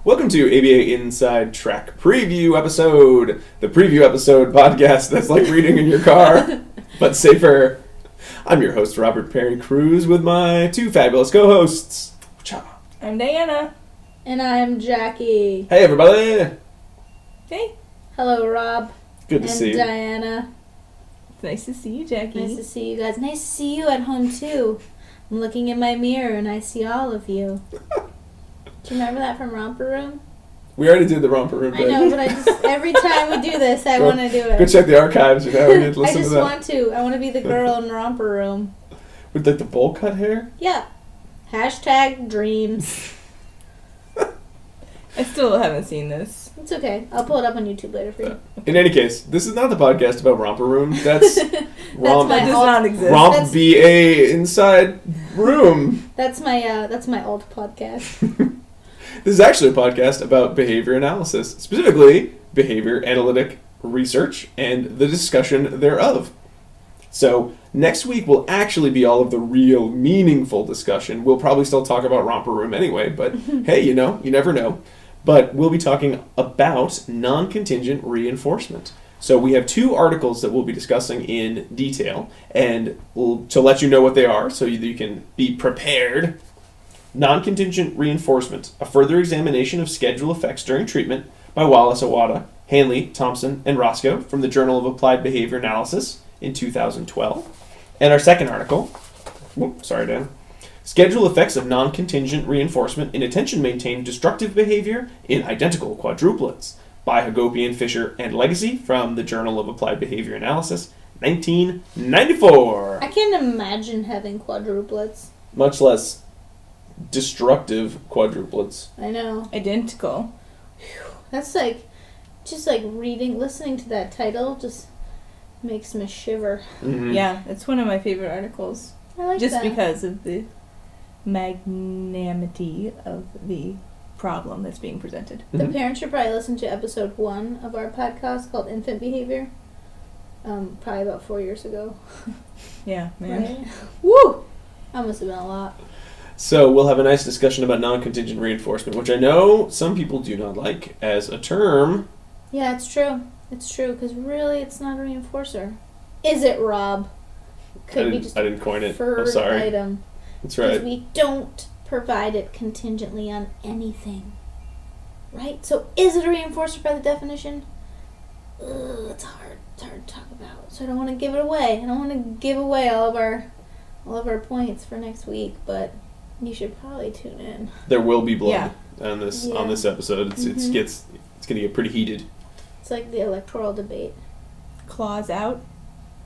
Welcome to ABA Inside Track Preview episode, the preview episode podcast that's like reading in your car, but safer. I'm your host, Robert Perry Cruz, with my two fabulous co-hosts. I'm Diana. And I'm Jackie. Hey, everybody. Hey. Hello, Rob. Good to see you. And Diana. It's nice to see you, Jackie. Nice to see you guys. Nice to see you at home, too. I'm looking in my mirror and I see all of you. Do you remember that from Romper Room? We already did the Romper Room thing. I know, but every time we do this, I want to do it. Go check the archives, you know, we need to listen I just to that. want to. I want to be the girl in Romper Room. With like the bowl cut hair? Yeah. Hashtag dreams. I still haven't seen this. It's okay. I'll pull it up on YouTube later for you. In any case, this is not the podcast about Romper Room. That's That That does not exist. Romp That's- BA Inside Room. That's my alt podcast. This is actually a podcast about behavior analysis, specifically behavior analytic research and the discussion thereof. So next week will actually be all of the real meaningful discussion. We'll probably still talk about Romper Room anyway, but hey, you never know. But we'll be talking about non-contingent reinforcement. So we have two articles that we'll be discussing in detail, and to let you know what they are so you can be prepared. Non-contingent reinforcement, a further examination of schedule effects during treatment by Wallce, Iwata, Hanley, Thompson, and Roscoe from the Journal of Applied Behavior Analysis in 2012. And our second article, sorry, Dan. Schedule effects of non-contingent reinforcement in attention-maintained destructive behavior in identical quadruplets by Hagopian, Fisher, and Legacy from the Journal of Applied Behavior Analysis, 1994. I can't imagine having quadruplets. Much less destructive quadruplets. I know. Identical. That's listening to that title just makes me shiver. Mm-hmm. Yeah, it's one of my favorite articles. I like Just that. because of the magnanimity of the problem that's being presented. The Mhm. parents should probably listen to episode 1 of our podcast called Infant Behavior. Probably about 4 years ago. Yeah, man. Right? Woo! That must have been a lot. So we'll have a nice discussion about non-contingent reinforcement, which I know some people do not like as a term. Yeah, it's true. It's true, because really it's not a reinforcer. Is it, Rob? Could be just I didn't coin it. I'm preferred sorry. item. That's Because right. we don't provide it contingently on anything. Right? So is it a reinforcer by the definition? Ugh, it's hard. It's hard to talk about. So I don't want to give it away. I don't want to give away all of our points for next week, but you should probably tune in. There will be blood Yeah. on this Yeah. episode. It's Mhm. it's gonna get pretty heated. It's like the electoral debate. Claws out?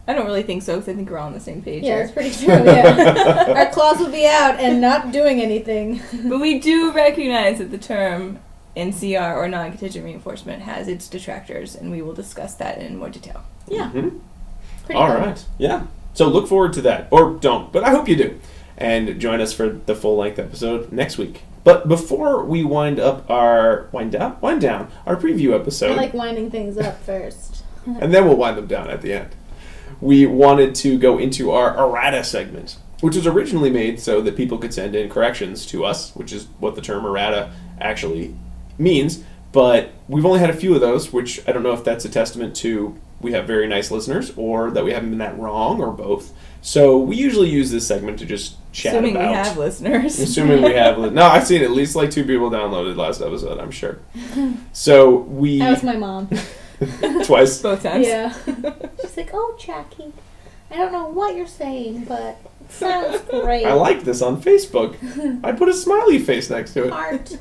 I don't really think so, because I think we're all on the same page Yeah, here. that's pretty true, yeah. Our claws will be out and not doing anything. But we do recognize that the term NCR, or non-contingent reinforcement, has its detractors, and we will discuss that in more detail. Yeah. Mhm. Pretty All cool. right. Yeah. So look forward to that, or don't, but I hope you do, and join us for the full-length episode next week. But before we wind down our preview episode, I like winding things up first. and then we'll wind them down at the end. We wanted to go into our errata segment, which was originally made so that people could send in corrections to us, which is what the term errata actually means. But we've only had a few of those, which I don't know if that's a testament to we have very nice listeners or that we haven't been that wrong or both. So we usually use this segment to just chat Assuming about. we have listeners. Assuming we have. No, I've seen at least like 2 people downloaded last episode, I'm sure. So we... That was my mom. Twice. Both times. Yeah. She's like, oh, Jackie, I don't know what you're saying, but it sounds great. I like this on Facebook. I put a smiley face next to it. Heart.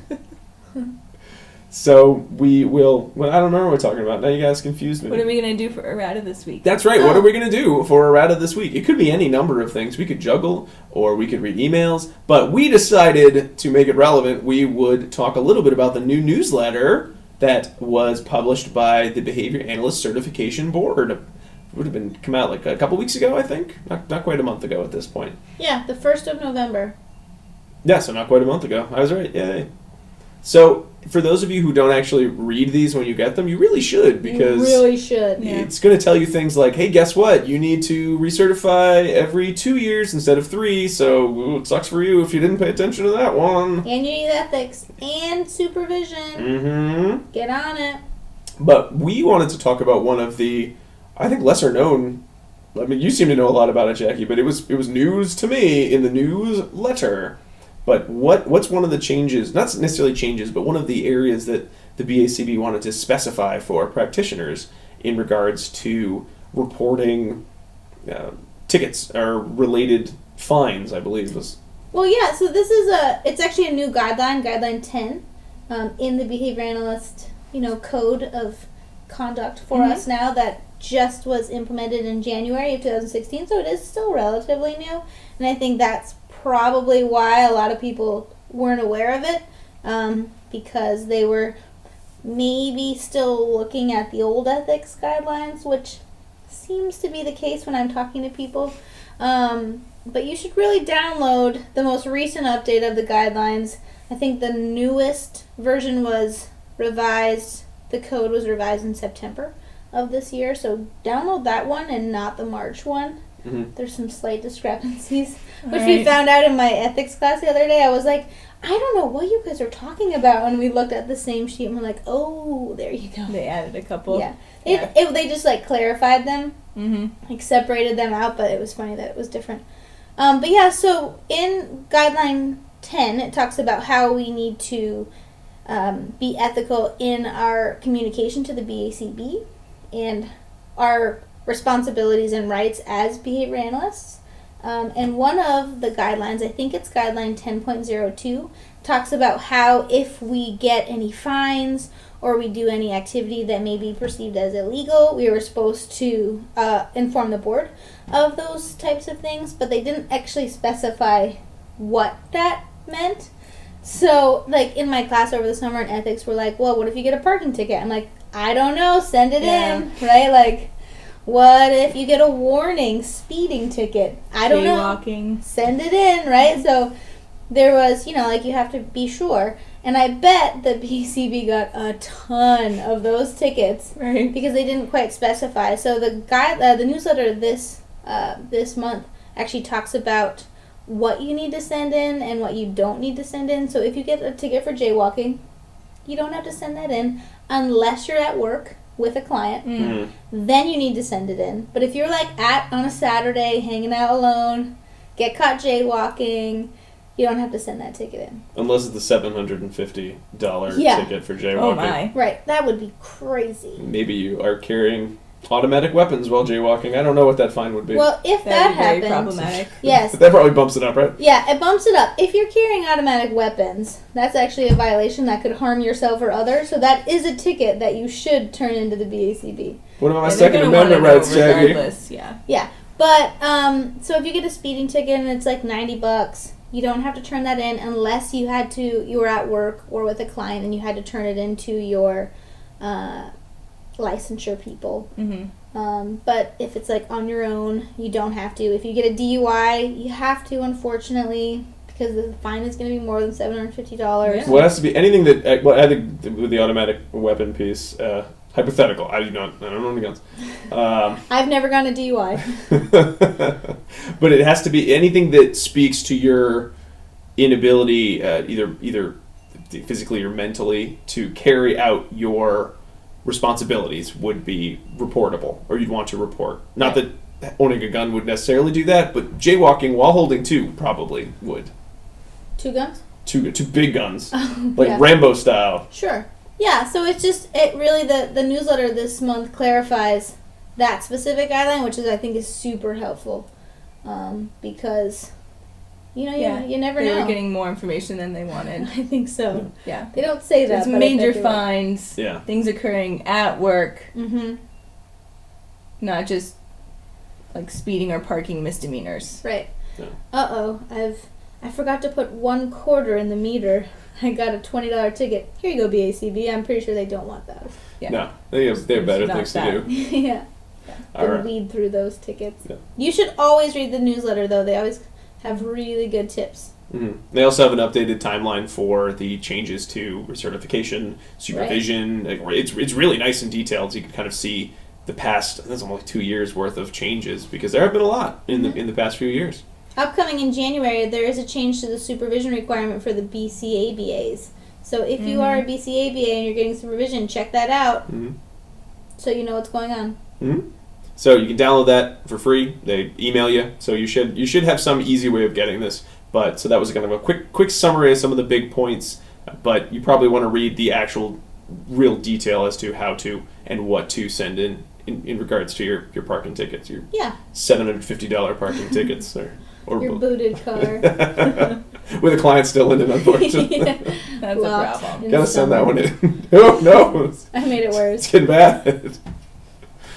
So we will... Well, I don't know what we're talking about. Now you guys confused me. What are we going to do for errata this week? That's right. What are we going to do for errata this week? It could be any number of things. We could juggle, or we could read emails. But we decided to make it relevant, we would talk a little bit about the new newsletter that was published by the Behavior Analyst Certification Board. It would have been come out like a couple weeks ago, I think. Not quite a month ago at this point. Yeah, the 1st of November. Yeah, so not quite a month ago. I was right. Yay. So for those of you who don't actually read these when you get them, you really should, because You really should. Yeah. it's going to tell you things like, hey, guess what? You need to recertify every 2 years instead of 3, so ooh, it sucks for you if you didn't pay attention to that one. And you need ethics and supervision. Mm-hmm. Get on it. But we wanted to talk about one of the, I think, lesser known. I mean, you seem to know a lot about it, Jackie, but it was news to me in the newsletter. But what's one of the changes, not necessarily changes, but one of the areas that the BACB wanted to specify for practitioners in regards to reporting tickets or related fines, I believe was. Well, yeah, so this is it's actually a new guideline, Guideline 10, in the behavior analyst, code of conduct for us now that just was implemented in January of 2016, so it is still relatively new. And I think that's probably why a lot of people weren't aware of it, because they were maybe still looking at the old ethics guidelines, which seems to be the case when I'm talking to people. But you should really download the most recent update of the guidelines. I think the newest version was revised, the code was revised in September of this year, so download that one and not the March one. Mm-hmm. There's some slight discrepancies, which All we right. found out in my ethics class the other day. I was like, I don't know what you guys are talking about, and we looked at the same sheet and we're like, oh, there you go. They added a couple. Yeah. Yeah. They just clarified them, Mm-hmm. separated them out, but it was funny that it was different. But yeah, so in Guideline 10, it talks about how we need to be ethical in our communication to the BACB and our responsibilities and rights as behavior analysts. And one of the guidelines, I think it's Guideline 10.02, talks about how if we get any fines or we do any activity that may be perceived as illegal, we were supposed to inform the board of those types of things, but they didn't actually specify what that meant. So, in my class over the summer in ethics, we're like, well, what if you get a parking ticket? I'm like, I don't know, send it in, right? What if you get a warning speeding ticket? I don't know. Jaywalking. Send it in, right? So there was, you have to be sure. And I bet the BCB got a ton of those tickets Right. because they didn't quite specify. So the newsletter this month actually talks about what you need to send in and what you don't need to send in. So if you get a ticket for jaywalking, you don't have to send that in unless you're at work with a client. Mm-hmm. Then you need to send it in. But if you're on a Saturday hanging out alone, get caught jaywalking, you don't have to send that ticket in. Unless it's the $750 Yeah. ticket for jaywalking. Oh my. Right, that would be crazy. Maybe you are carrying automatic weapons while jaywalking. I don't know what that fine would be. Well, if That would that be very happens, problematic. yes, That probably bumps it up, right? yeah, it bumps it up. If you're carrying automatic weapons, that's actually a violation that could harm yourself or others. So that is a ticket that you should turn into the BACB. What about my Yeah, they're Second gonna Amendment wanna know rights, Jackie? regardless, yeah. Yeah, but so if you get a speeding ticket and it's $90, you don't have to turn that in unless you were at work or with a client and you had to turn it into your licensure people. Mm-hmm. But if it's on your own, you don't have to. If you get a DUI, you have to, unfortunately, because the fine is going to be more than $750. Yeah. Well, it has to be anything that. Well, I think with the automatic weapon piece, hypothetical. I don't know any guns. I've never gotten a DUI. But it has to be anything that speaks to your inability, either physically or mentally, to carry out your responsibilities would be reportable, or you'd want to report. Not that owning a gun would necessarily do that, but jaywalking while holding two probably would. 2 guns? Two big guns, Yeah. Rambo style. Sure. Yeah, so it's just, it really, the newsletter this month clarifies that specific guideline, which I think is super helpful, because, you never They know. were getting more information than they wanted. I think so. Yeah. They don't say that, There's but I major bet they will. fines, Yeah. things occurring at work, Mm-hmm. not just speeding or parking misdemeanors. Right. Yeah. Uh-oh, I forgot to put 1/4 in the meter. I got a $20 ticket. Here you go, BACB. I'm pretty sure they don't want those. Yeah. No, they have better Not things that. to do. Yeah. All And right. weed through those tickets. Yeah. You should always read the newsletter, though. They always have really good tips. Mm-hmm. They also have an updated timeline for the changes to recertification, supervision. Right. It's really nice and detailed. So you can kind of see the past. That's almost 2 years worth of changes because there have been a lot in the past few years. Upcoming in January, there is a change to the supervision requirement for the BCABAs. So if you are a BCABA and you're getting supervision, check that out so you know what's going on. Mm-hmm. So you can download that for free. They email you, so you should have some easy way of getting this. But so that was kind of a quick summary of some of the big points. But you probably want to read the actual real detail as to how to and what to send in regards to your parking tickets, your $750 parking tickets, or your booted car with a client still in it, unfortunately. That's a problem. Gotta send that one in. Oh no! I made it worse. It's getting bad.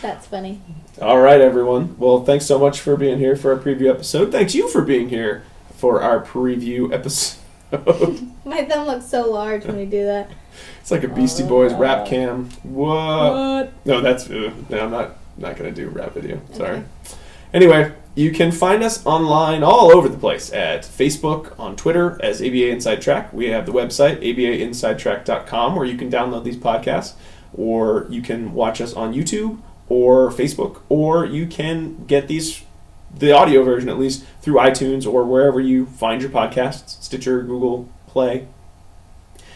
That's funny. All right, everyone. Well, thanks so much for being here for our preview episode. Thanks you for being here for our preview episode. My thumb looks so large when we do that. It's like a Beastie Boys rap cam. What? No, that's no. I'm not gonna do a rap video. Sorry. Okay. Anyway, you can find us online all over the place at Facebook, on Twitter as ABA Inside Track. We have the website abainsidetrack.com where you can download these podcasts, or you can watch us on YouTube or Facebook, or you can get the audio version at least through iTunes or wherever you find your podcasts, Stitcher, Google Play.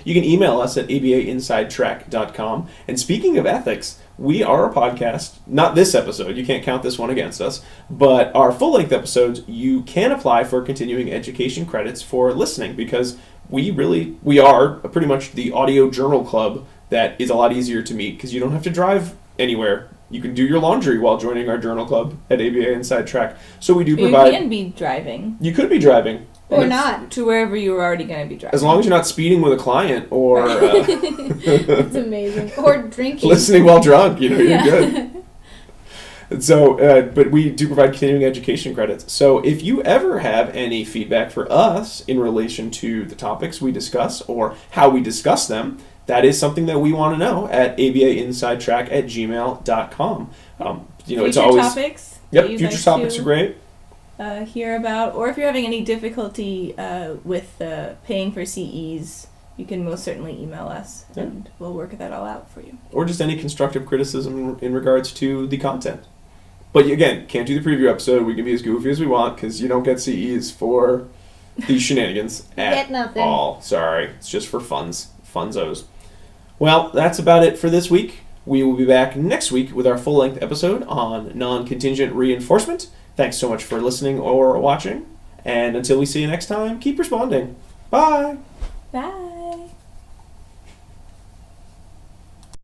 You can email us at abainsidetrack.com. And speaking of ethics, we are a podcast, not this episode, you can't count this one against us, but our full-length episodes, you can apply for continuing education credits for listening because we are pretty much the audio journal club that is a lot easier to meet because you don't have to drive anywhere. You can do your laundry while joining our journal club at ABA Inside Track. So we do provide... You can be driving. You could be driving. Or not. To wherever you were already going to be driving. As long as you're not speeding with a client or... It's amazing. Or drinking. Listening while drunk, you're good. And so, but we do provide continuing education credits. So if you ever have any feedback for us in relation to the topics we discuss or how we discuss them, that is something that we want to know at abainsidetrack@gmail.com. It's always... Topics. Yep, future topics are great. Hear about, or if you're having any difficulty with paying for CEs, you can most certainly email us, and we'll work that all out for you. Or just any constructive criticism in regards to the content. But again, can't do the preview episode. We can be as goofy as we want because you don't get CEs for these shenanigans at all. Sorry, it's just for funzos. Well, that's about it for this week. We will be back next week with our full-length episode on non-contingent reinforcement. Thanks so much for listening or watching. And until we see you next time, keep responding. Bye. Bye.